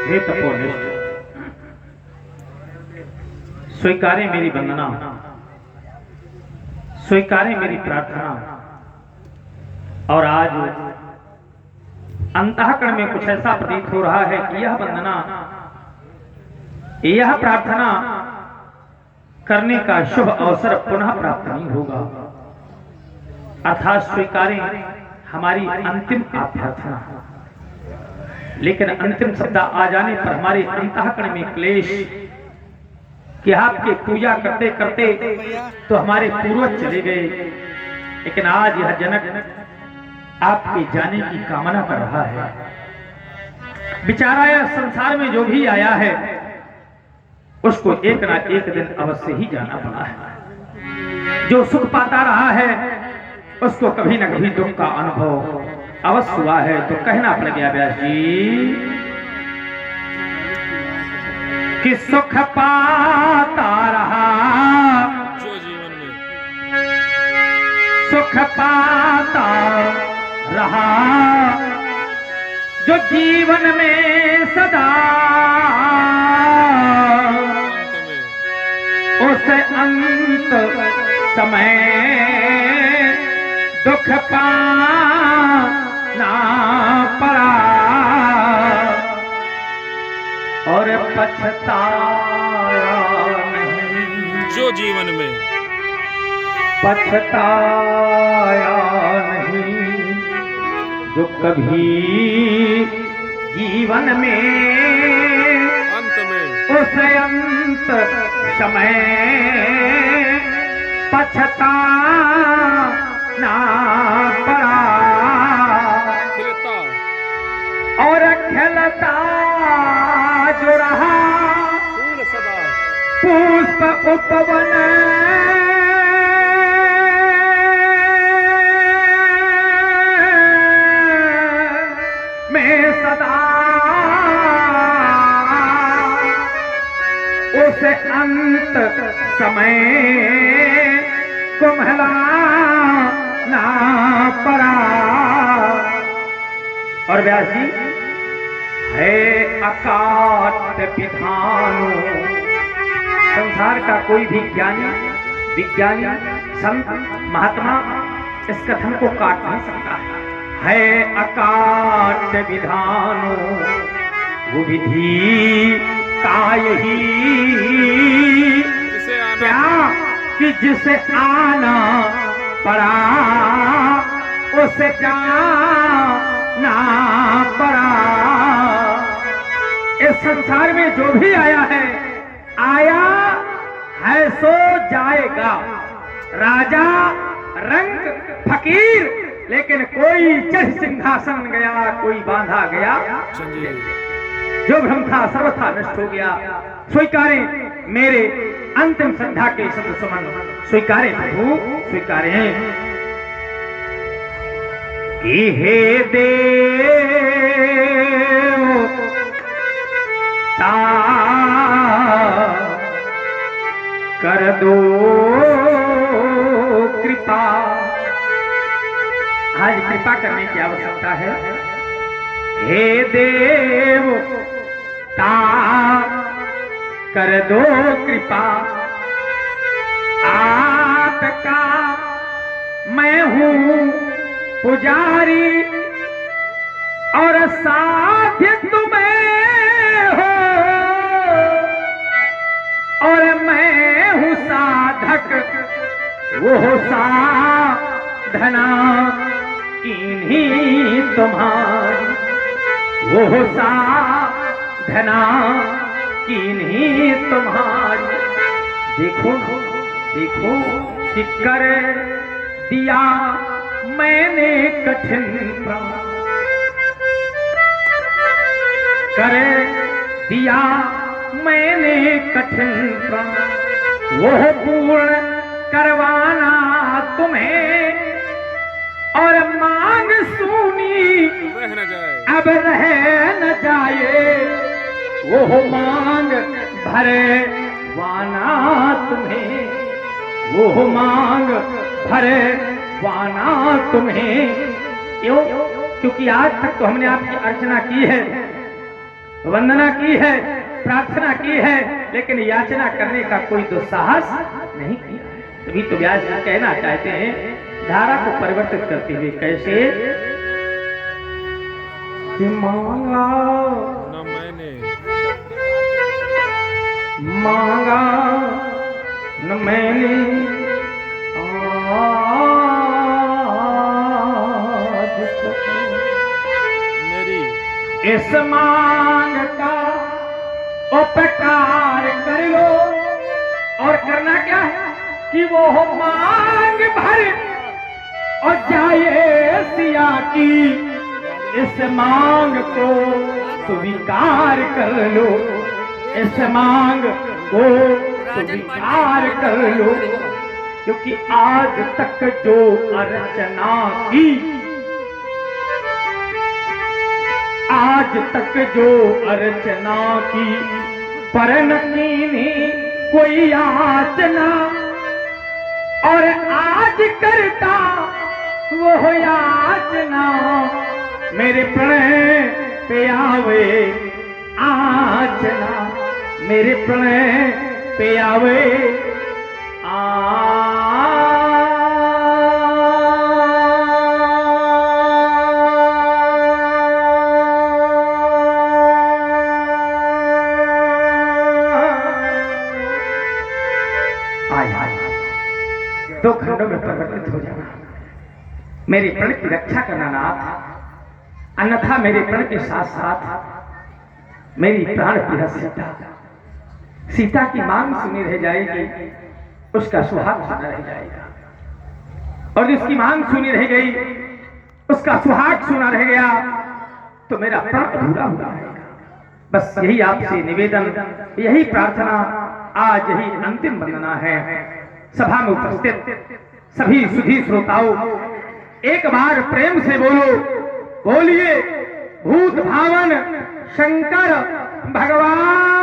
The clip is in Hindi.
हे तपोनिष्ठ, स्वीकारें मेरी वंदना, स्वीकारें मेरी प्रार्थना। और आज अंतःकरण में कुछ ऐसा प्रतीत हो रहा है कि यह वंदना, यह प्रार्थना करने का शुभ अवसर पुनः प्राप्त नहीं होगा। अर्थात स्वीकारें हमारी अंतिम अभ्यर्थना। लेकिन अंतिम शब्द आ जाने पर हमारे अंतःकरण में क्लेश कि आपके पूजा करते करते तो हमारे पूर्वज चले गए, लेकिन आज यह जनक आपके जाने की कामना कर रहा है। बेचारा यह संसार में जो भी आया है उसको एक ना एक दिन अवश्य ही जाना पड़ा है। जो सुख पाता रहा है उसको कभी न कभी दुख का अनुभव अवश्य हुआ है। तो कहना पड़ गया व्यास जी कि सुख पाता रहा, जो जीवन में सुख पाता रहा, जो जीवन में सदा अंत में उस अंत समय दुख पाना पड़ा और पछताया नहीं, जो जीवन में पछताया नहीं, जो कभी जीवन में अंत में उस अंत समय पछताना पड़ा खिलता और खिलता जो रहा फूल सदा पुष्प उपवन में सदा उस अंत समय कुम्हलाना पड़ा। और व्यास जी है अकाट विधानो, संसार का कोई भी ज्ञानी विज्ञानी संत महात्मा इस कथन को काट नहीं सकता। है अकाट विधानो वो विधि का यही जिसे आना क्या कि जिसे आना पड़ा उसे जाना पड़ा। इस संसार में जो भी आया है सो जाएगा। राजा रंग फकीर, लेकिन कोई चढ़ सिंहासन गया, कोई बांधा गया। चलिए जो भ्रम था सर्वथा नष्ट हो गया। स्वीकारें मेरे अंतिम संध्या के शब्द सुमन, स्वीकारें प्रभु, स्वीकारें। कि हे देव ता कर दो कृपा। आज कृपा करने की आवश्यकता है। हे देव ता कर दो कृपा, आपका मैं हूँ पुजारी और साध्य तुम्हें हो, और मैं हूँ साधक वो साधना किन्हीं तुम्हारी, वो साधना किन्हीं तुम्हारी। देखो देखो कि कर दिया मैंने कठिन प्राण, कर दिया मैंने कठिन प्राण, वो पूर्ण करवाना तुम्हें, और मांग सुनी रह न जाए अब रह न जाए, वो मांग भरे वाना तुम्हें, वो मांग भरे वाना तुम्हें। क्यों? क्योंकि आज तक तो हमने आपकी अर्चना की है, वंदना की है, प्रार्थना की है, लेकिन याचना करने का कोई दुस्साहस नहीं किया। तभी तो व्यास जी कहना चाहते हैं धारा को परिवर्तित करते हुए, कैसे कि मांगा न मैंने मांगा न मैंने आज तक मेरी इस मांग का उपकार कर लो। और करना क्या है कि वो हो मांग भर और जाए सिया की, इस मांग को स्वीकार कर लो, इस मांग को स्वीकार कर लो। क्योंकि आज तक जो अर्चना की, आज तक जो अर्चना की, पर न कीनी कोई याचना, और आज करता वो याचना, मेरे प्रणय पे आवे आचना, मेरे प्रणय पे आवे दो खंडों में परिवर्तित हो जाना, मेरे प्रण की रक्षा करना नाथ, अन्यथा मेरे प्रण के साथ साथ मेरी प्राण प्रिय सीता, सीता की मांग सुनी रह जाएगी, उसका सुहाग सुना रह जाएगा, और जिसकी मांग सुनी रह गई, उसका सुहाग सुना रह गया, तो मेरा प्रण अधूरा हुआ रहेगा। बस यही आपसे निवेदन, यही प्रार्थना, आज यही अंतिम वंदना है। सभा में उपस्थित सभी सुधी श्रोताओं, एक बार प्रेम से बोलो, बोलिए भूत भावन शंकर भगवान